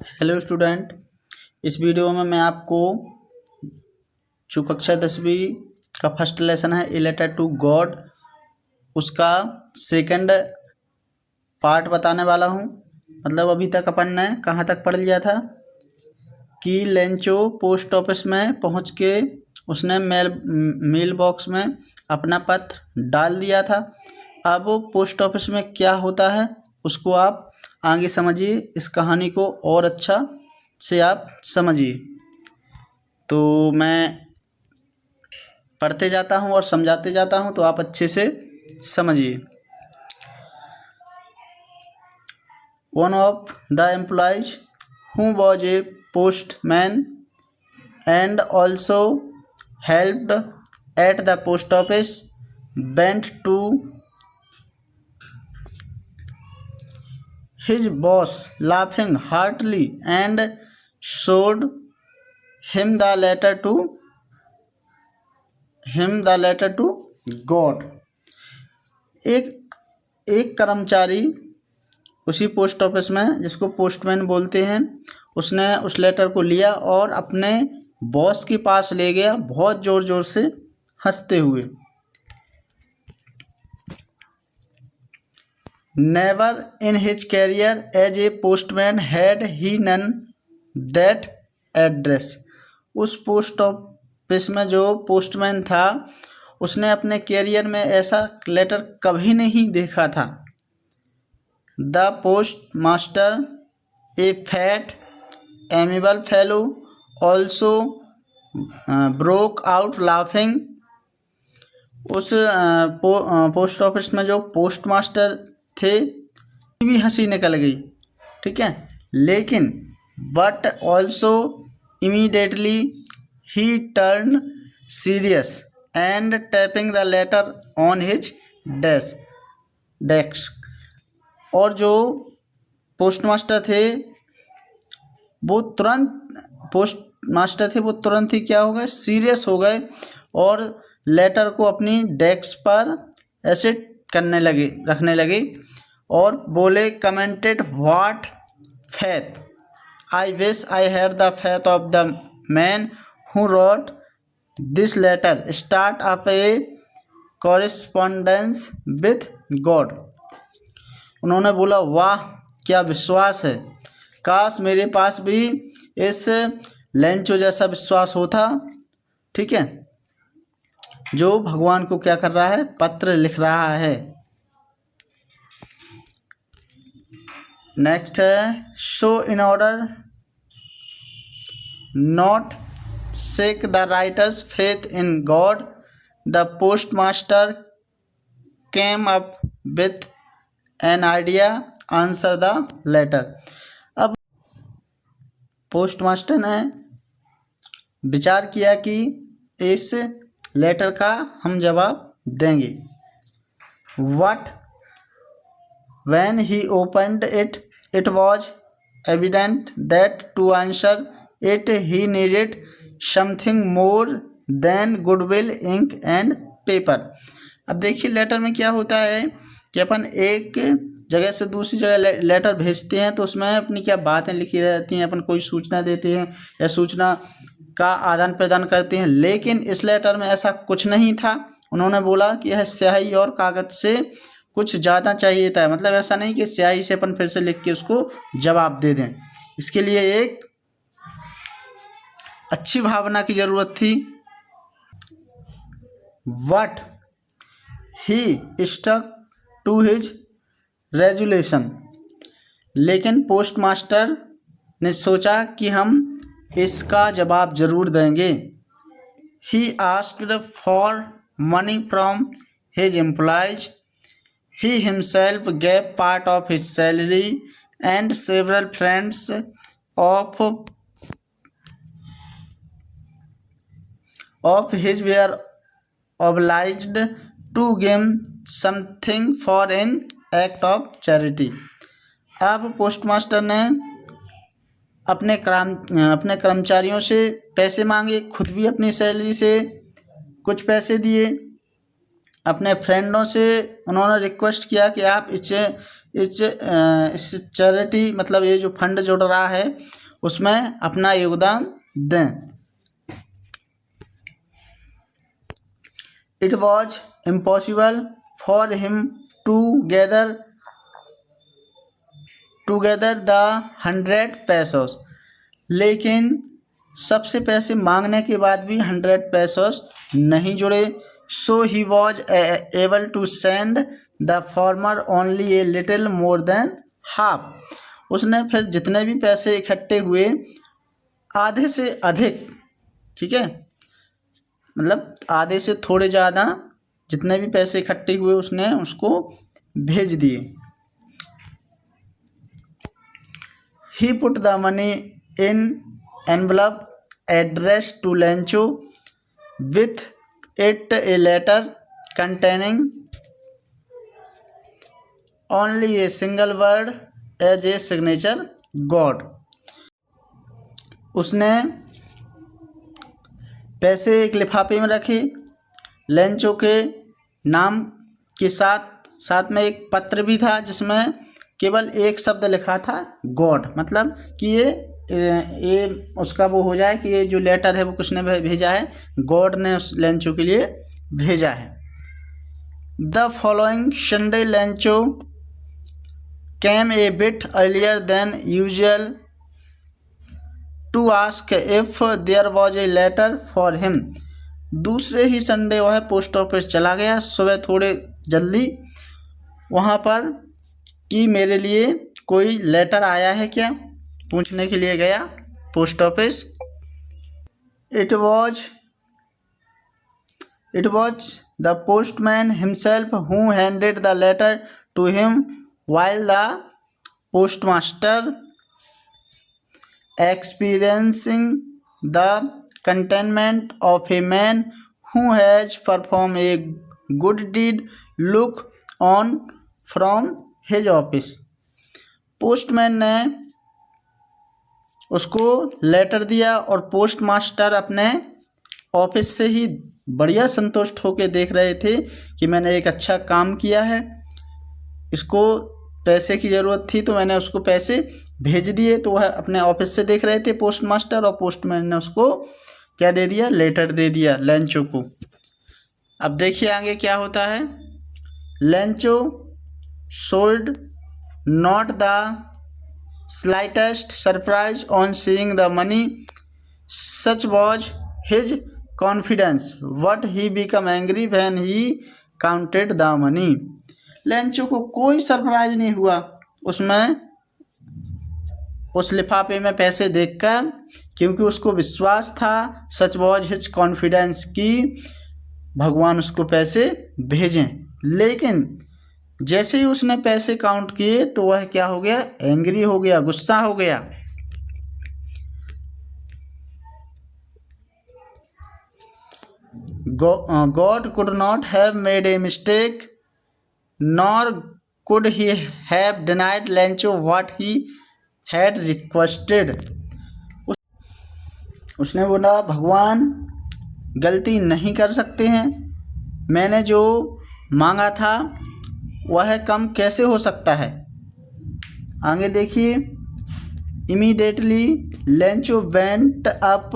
Hello student. इस video में मैं आपको जो कक्षा 10वीं का फर्स्ट लेसन है ए लेटर टू गॉड, उसका सेकंड पार्ट बताने वाला हूँ। मतलब अभी तक अपन ने कहाँ तक पढ़ लिया था कि लेंचो पोस्ट ऑफिस में पहुँच के उसने मेल बॉक्स में अपना पत्र डाल दिया था। अब पोस्ट ऑफिस में क्या होता है उसको आप आगे समझिए, इस कहानी को और अच्छा से आप समझिए। तो मैं पढ़ते जाता हूँ और समझाते जाता हूँ तो आप अच्छे से समझिए। One of the employees who was a postman and also helped at the post office went to his boss laughing heartily and showed him the letter to God। एक कर्मचारी उसी पोस्ट ऑफिस में, जिसको पोस्टमैन बोलते हैं, उसने उस letter को लिया और अपने बॉस के पास ले गया, बहुत ज़ोर ज़ोर से हंसते हुए। Never in his career as a postman had he none that address. उस पोस्ट ऑफिस में जो पोस्टमैन था उसने अपने कैरियर में ऐसा लेटर कभी नहीं देखा था। The postmaster, a fat amiable fellow, also broke out laughing. उस पोस्ट ऑफिस में जो पोस्ट मास्टर थे भी हंसी निकल गई, ठीक है। लेकिन but also immediately he turn serious and tapping the later on his desk. और जो पोस्ट मास्टर थे वो तुरंत ही क्या हो गए, सीरियस हो गए और लेटर को अपनी डेस्क पर ऐसे रखने लगे और बोले, commented, what faith, I wish I had the faith of the man who wrote this letter, start up a correspondence with God. उन्होंने बोला, वाह क्या विश्वास है, काश मेरे पास भी इस लेंचो जैसा विश्वास होता, ठीक है, जो भगवान को क्या कर रहा है, पत्र लिख रहा है। नेक्स्ट है, so in order not shake the writer's faith in God, the postmaster came up with an idea, answer the letter. अब पोस्ट मास्टर ने विचार किया कि इस लेटर का हम जवाब देंगे। What when he opened it, it was evident that to answer it he needed something more than goodwill, ink and paper। अब देखिए लेटर में क्या होता है कि अपन एक जगह से दूसरी जगह लेटर भेजते हैं तो उसमें अपनी क्या बातें लिखी रहती हैं, अपन कोई सूचना देते हैं या सूचना का आदान प्रदान करते हैं। लेकिन इस लेटर में ऐसा कुछ नहीं था। उन्होंने बोला कि यह स्याही और कागज़ से कुछ ज़्यादा चाहिए था। मतलब ऐसा नहीं कि स्याही से अपन फिर से लिख के उसको जवाब दे दें, इसके लिए एक अच्छी भावना की ज़रूरत थी। What he stuck to his resolution. लेकिन पोस्ट मास्टर ने सोचा कि हम इसका जवाब ज़रूर देंगे। He asked for money from his employees. He himself gave part of his salary and several friends of his were obliged to give something for an act of charity। अब postmaster ने अपने कर्मचारियों से पैसे मांगे, खुद भी अपनी सैलरी से कुछ पैसे दिए। अपने फ्रेंडों से उन्होंने रिक्वेस्ट किया कि आप इस चैरिटी मतलब ये जो फंड जुड़ रहा है उसमें अपना योगदान दें। It was impossible for him to gather the 100 pesos, लेकिन सबसे पैसे मांगने के बाद भी 100 pesos नहीं जुड़े। So he was able to send the former only a little more than half. उसने फिर जितने भी पैसे इकट्ठे हुए आधे से अधिक, ठीक है, मतलब आधे से थोड़े ज़्यादा जितने भी पैसे इकट्ठे हुए उसने उसको भेज दिए। He put the money in envelope addressed to Lencho, with it a letter containing only a single word as a signature, God। उसने पैसे एक लिफाफे में रखे, लेंचो के नाम के साथ में एक पत्र भी था जिसमें केवल एक शब्द लिखा था गॉड, मतलब कि ये उसका वो हो जाए कि ये जो लेटर है वो किसने भेजा है, गॉड ने उस लेंचो के लिए भेजा है। The following Sunday Lencho came a bit earlier than usual to ask if there was a letter for him. दूसरे ही संडे वह पोस्ट ऑफिस चला गया सुबह थोड़े जल्दी वहाँ पर कि मेरे लिए कोई लेटर आया है क्या, पूछने के लिए गया post office. It was the postman himself who handed the letter to him while the postmaster, experiencing the contentment of a man who has performed a good deed, look on from his office। Postman ने उसको letter दिया और post master अपने office से ही बढ़िया संतुष्ट होकर देख रहे थे कि मैंने एक अच्छा काम किया है, इसको पैसे की ज़रूरत थी तो मैंने उसको पैसे भेज दिए। तो वह अपने ऑफिस से देख रहे थे पोस्ट मास्टर, और पोस्टमैन ने उसको क्या दे दिया, लेटर दे दिया लेंचो को। अब देखिए आगे क्या होता है। Lencho showed not the slightest surprise on seeing the money, such was his confidence, but he became angry when he counted the money। Lencho को कोई सरप्राइज नहीं हुआ उसमें उस लिफाफे में पैसे देखकर, क्योंकि उसको विश्वास था, सच वॉज हिज कॉन्फिडेंस, कि भगवान उसको पैसे भेजें। लेकिन जैसे ही उसने पैसे काउंट किए तो वह क्या हो गया, एंग्री हो गया, गुस्सा हो गया। God could not have made a mistake, nor could he have denied Lencho what he had requested। उसने बोला भगवान गलती नहीं कर सकते हैं, मैंने जो मांगा था वह कम कैसे हो सकता है। आगे देखिए। Immediately Lencho went up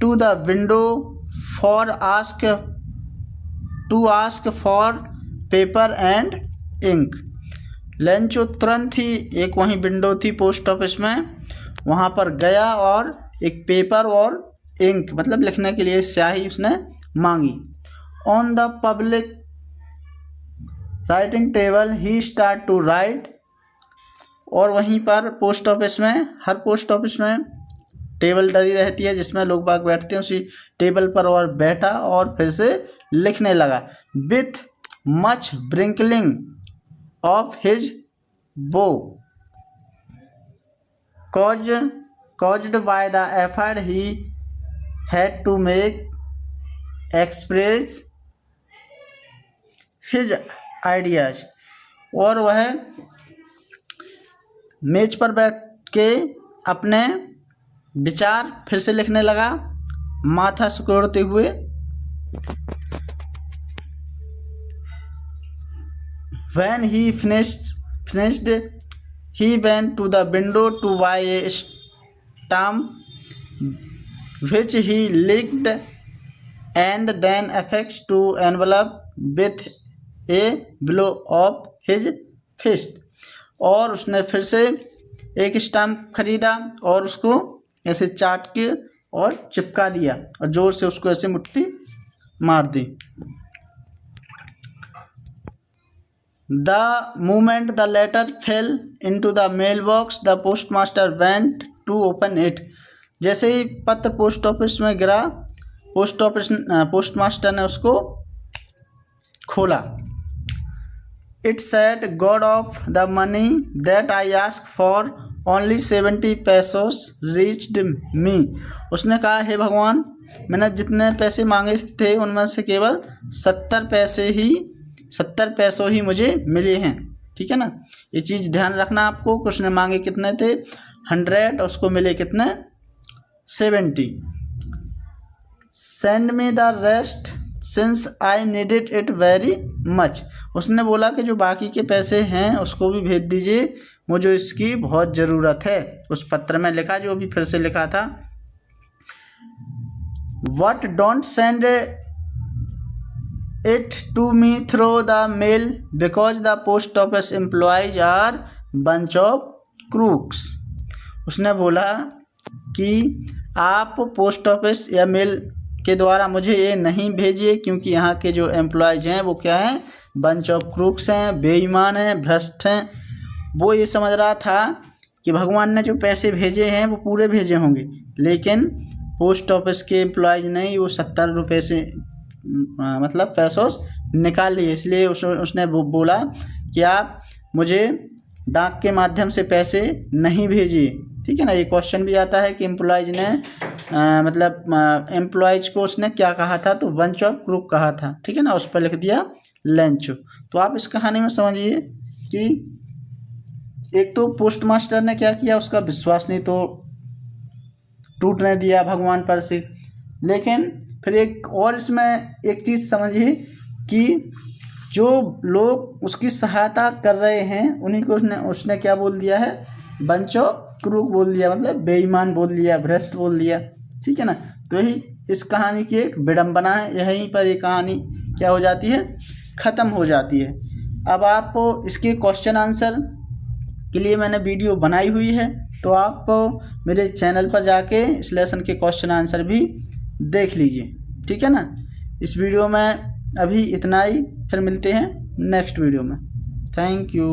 to the window to ask for paper and ink. Lencho तुरंत ही, एक वहीं विंडो थी पोस्ट ऑफिस में, वहाँ पर गया और एक पेपर और इंक मतलब लिखने के लिए स्याही उसने मांगी। On the public writing table he start to write. और वहीं पर पोस्ट ऑफिस में, हर पोस्ट ऑफिस में टेबल डली रहती है जिसमें लोग बाग बैठते हैं, उसी टेबल पर और बैठा और फिर से लिखने लगा। With much wrinkling of his brow caused by the effort he had to make express his ideas। और वह मेज पर बैठ के अपने विचार फिर से लिखने लगा, माथा सिकोड़ते हुए। When he finished, he went to the window to buy a stamp, which he licked and then affixed to envelope with a blow of his fist. और उसने फिर से एक स्टैम्प खरीदा और उसको ऐसे चाट के और चिपका दिया और जोर से उसको ऐसे मुट्ठी मार दी. The moment the letter fell into the mailbox, the postmaster went to open it. जैसे ही पत्र पोस्ट ऑफिस में गिरा, पोस्टमास्टर ने उसको खोला. It said, God of the money that I asked for, only 70 pesos reached me. उसने कहा, हे भगवान, मैंने जितने पैसे मांगे थे उनमें से केवल 70 पैसों ही मुझे मिले हैं. ठीक है ना, ये चीज़ ध्यान रखना आपको. उसने मांगे कितने थे 100, उसको मिले कितने 70. Send me the rest since I needed it very much. उसने बोला कि जो बाकी के पैसे हैं उसको भी भेज दीजिए, मुझे इसकी बहुत ज़रूरत है. उस पत्र में लिखा, जो भी फिर से लिखा था, What don't send it to me through the mail because the post office employees are bunch of crooks. उसने बोला कि आप पोस्ट ऑफिस या मेल के द्वारा मुझे ये नहीं भेजिए क्योंकि यहाँ के जो एम्प्लॉयज हैं वो क्या हैं, बंच ऑफ क्रूक्स हैं, बेईमान हैं, भ्रष्ट हैं. वो ये समझ रहा था कि भगवान ने जो पैसे भेजे हैं वो पूरे भेजे होंगे, लेकिन पोस्ट ऑफिस के एम्प्लॉयज ने वो 70 रुपये से मतलब पैसों निकाल लिए. इसलिए उसने बोला कि आप मुझे डाक के माध्यम से पैसे नहीं भेजिए. ठीक है ना, ये क्वेश्चन भी आता है कि एम्प्लॉयज ने मतलब एम्प्लॉयज को उसने क्या कहा था, तो बंच ऑफ क्रूक कहा था. ठीक है ना, उस पर लिख दिया लंच. तो आप इस कहानी में समझिए कि एक तो पोस्ट मास्टर ने क्या किया, उसका विश्वास नहीं तो टूटने दिया भगवान पर से. लेकिन फिर एक और इसमें एक चीज़ समझिए कि जो लोग उसकी सहायता कर रहे हैं उन्हीं को उसने क्या बोल दिया है, बंच ऑफ क्रूक बोल दिया, मतलब बेईमान बोल दिया, भ्रष्ट बोल दिया. ठीक है ना, तो यही इस कहानी की एक विडंबना है. यहीं पर ये कहानी क्या हो जाती है, ख़त्म हो जाती है. अब आप इसके क्वेश्चन आंसर के लिए मैंने वीडियो बनाई हुई है, तो आप मेरे चैनल पर जाके इस लेसन के क्वेश्चन आंसर भी देख लीजिए. ठीक है ना, इस वीडियो में अभी इतना ही, फिर मिलते हैं नेक्स्ट वीडियो में. Thank you.